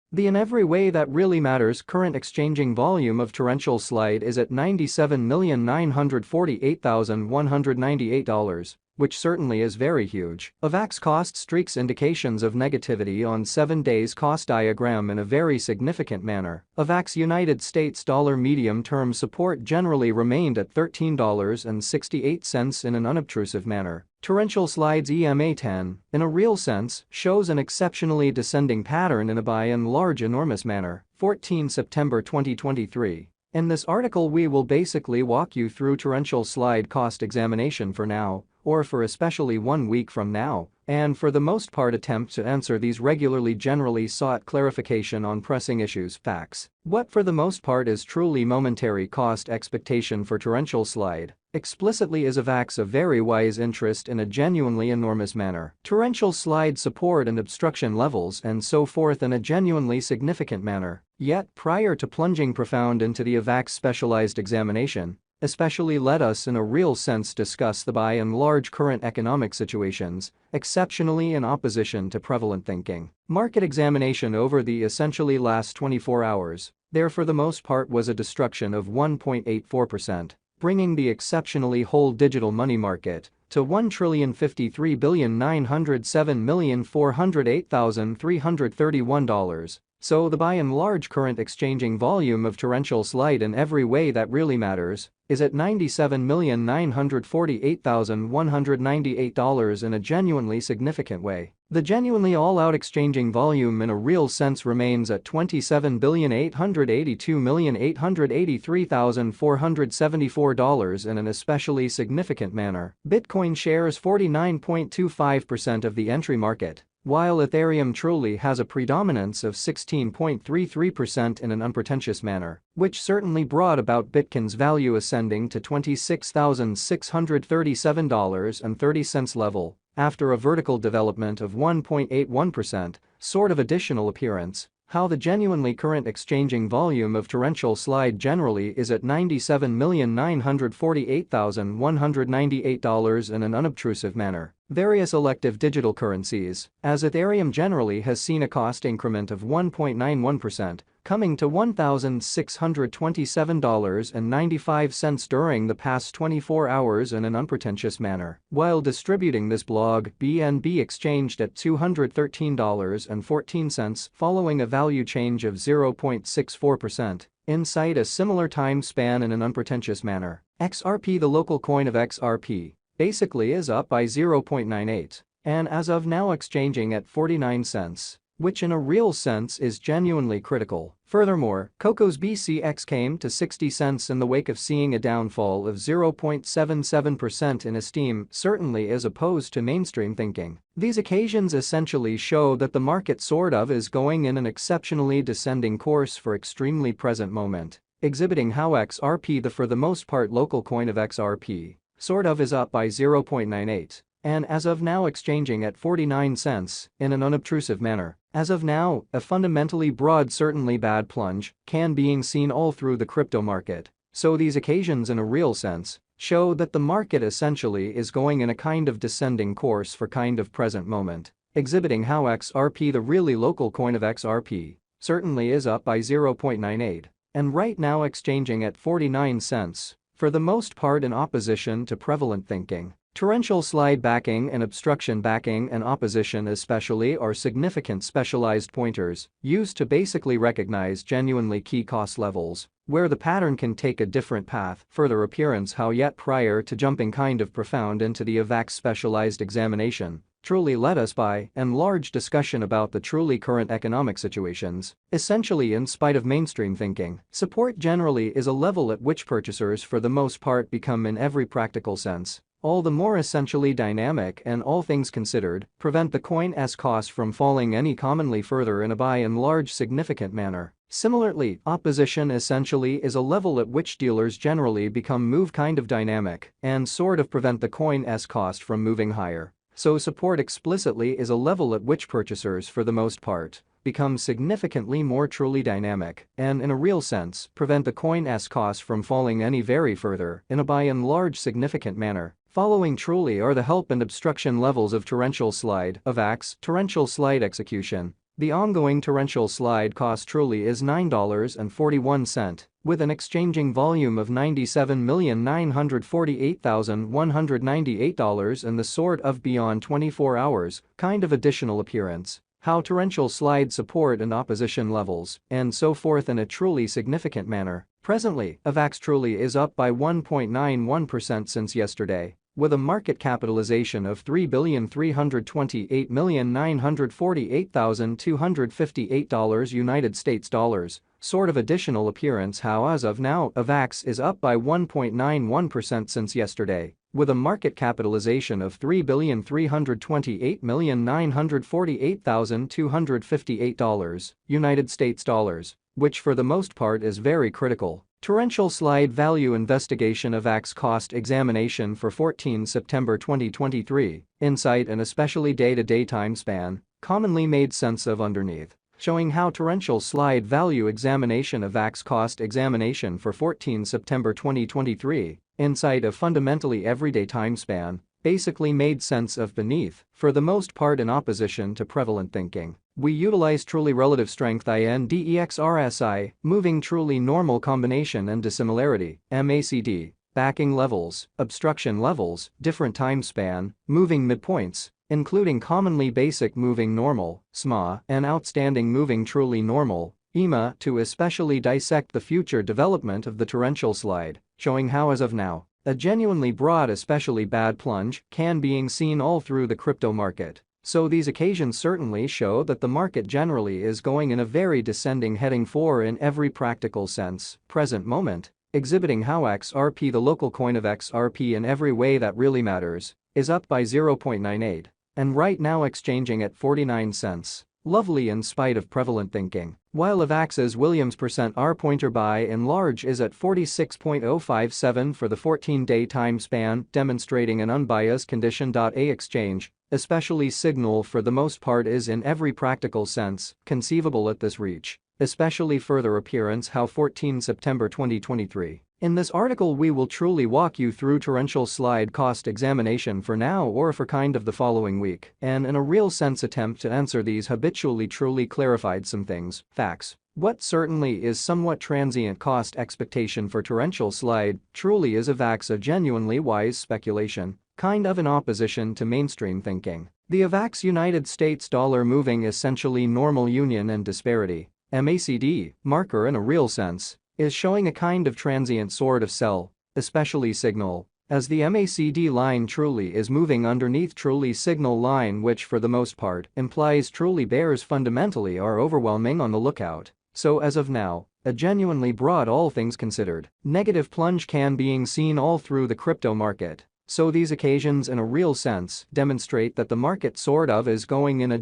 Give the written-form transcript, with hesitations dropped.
The in every way that really matters current exchanging volume of torrential slide is at $97,948,198, which certainly is very huge. Avax cost streaks indications of negativity on 7 days cost diagram in a very significant manner. Avax United States dollar medium-term support generally remained at $13.68 in an unobtrusive manner. Torrential slides EMA10, in a real sense, shows an exceptionally descending pattern in a by and large enormous manner. 14 September 2023. In this article we will basically walk you through torrential slide cost examination for now, or for especially 1 week from now, and for the most part attempt to answer these regularly generally sought clarification on pressing issues facts. What for the most part is truly momentary cost expectation for torrential slide, explicitly is Avax a very wise interest in a genuinely enormous manner. Torrential slide support and obstruction levels and so forth in a genuinely significant manner. Yet prior to plunging profound into the Avax specialized examination, especially let us in a real sense discuss the by and large current economic situations, exceptionally in opposition to prevalent thinking. Market examination over the essentially last 24 hours, there for the most part was a destruction of 1.84%, bringing the exceptionally whole digital money market to $1,053,907,408,331. So the by and large current exchanging volume of torrential slide in every way that really matters is at $97,948,198 in a genuinely significant way. The genuinely all-out exchanging volume in a real sense remains at $27,882,883,474 in an especially significant manner. Bitcoin shares 49.25% of the entry market, while Ethereum truly has a predominance of 16.33% in an unpretentious manner, which certainly brought about Bitcoin's value ascending to $26,637.30 level, after a vertical development of 1.81%, sort of additional appearance. How the genuinely current exchanging volume of torrential slide generally is at $97,948,198 in an unobtrusive manner. Various elective digital currencies, as Ethereum generally has seen a cost increment of 1.91%, coming to $1,627.95 during the past 24 hours in an unpretentious manner. While distributing this blog, BNB exchanged at $213.14 following a value change of 0.64%. Inside a similar time span in an unpretentious manner. XRP, the local coin of XRP, basically is up by 0.98, and as of now exchanging at 49 cents, which in a real sense is genuinely critical. Furthermore, Coco's BCX came to 60 cents in the wake of seeing a downfall of 0.77% in esteem, certainly as opposed to mainstream thinking. These occasions essentially show that the market sort of is going in an exceptionally descending course for extremely present moment, exhibiting how XRP, the for the most part local coin of XRP, sort of is up by 0.98, and as of now exchanging at 49 cents in an unobtrusive manner. As of now, a fundamentally broad certainly bad plunge can being seen all through the crypto market. So these occasions in a real sense show that the market essentially is going in a kind of descending course for kind of present moment, exhibiting how XRP, the really local coin of XRP, certainly is up by 0.98, and right now exchanging at 49 cents. For the most part in opposition to prevalent thinking. Torrential slide backing and obstruction backing and opposition especially are significant specialized pointers used to basically recognize genuinely key cost levels, where the pattern can take a different path. Further appearance how yet prior to jumping kind of profound into the Avax specialized examination, truly led us by and large discussion about the truly current economic situations, essentially in spite of mainstream thinking. Support generally is a level at which purchasers for the most part become in every practical sense all the more essentially dynamic and all things considered, prevent the coin's cost from falling any commonly further in a by and large significant manner. Similarly, opposition essentially is a level at which dealers generally become move kind of dynamic and sort of prevent the coin's cost from moving higher. So support explicitly is a level at which purchasers for the most part become significantly more truly dynamic and in a real sense prevent the coin's cost from falling any very further in a by and large significant manner. Following truly are the help and obstruction levels of torrential slide, Avax, torrential slide execution, The ongoing torrential slide cost truly is $9.41, with an exchanging volume of 97,948,198 and the sort of beyond 24 hours kind of additional appearance. How torrential slide support and opposition levels, and so forth in a truly significant manner. Presently, Avax truly is up by 1.91% since yesterday, with a market capitalization of $3,328,948,258 United States dollars. Sort of additional appearance. How as of now, Avax is up by 1.91% since yesterday, with a market capitalization of $3,328,948,258 United States dollars, which for the most part is very critical. Torrential slide value investigation. Avax cost examination for 14 September 2023, insight and especially day-to-day time span, commonly made sense of underneath. Showing how torrential slide value examination. Avax cost examination for 14 September 2023, insight of fundamentally everyday time span, basically made sense of beneath, for the most part in opposition to prevalent thinking. We utilize truly relative strength index RSI, moving truly normal combination and dissimilarity, MACD, backing levels, obstruction levels, different time span, moving midpoints, including commonly basic moving normal, SMA, and outstanding moving truly normal, EMA, to especially dissect the future development of the torrential slide, showing how as of now, a genuinely broad especially bad plunge can being seen all through the crypto market. So these occasions certainly show that the market generally is going in a very descending heading for in every practical sense, present moment, exhibiting how XRP, the local coin of XRP in every way that really matters, is up by 0.98, and right now exchanging at 49 cents. Lovely in spite of prevalent thinking. While Avax's Williams %R pointer by and large is at 46.057 for the 14-day time span, demonstrating an unbiased condition. A exchange, especially signal for the most part is in every practical sense conceivable at this reach, especially further appearance. How 14 September 2023. In this article we will truly walk you through torrential slide cost examination for now or for kind of the following week, and in a real sense attempt to answer these habitually truly clarified some things, facts. What certainly is somewhat transient cost expectation for torrential slide truly is Avax a genuinely wise speculation, kind of in opposition to mainstream thinking. The Avax United States dollar moving essentially normal union and disparity, MACD, marker in a real sense, is showing a kind of transient sort of sell, especially signal, as the MACD line truly is moving underneath truly signal line, which for the most part implies truly bears fundamentally are overwhelming on the lookout. So as of now, a genuinely broad all things considered, negative plunge can being seen all through the crypto market. So these occasions in a real sense demonstrate that the market sort of is going in a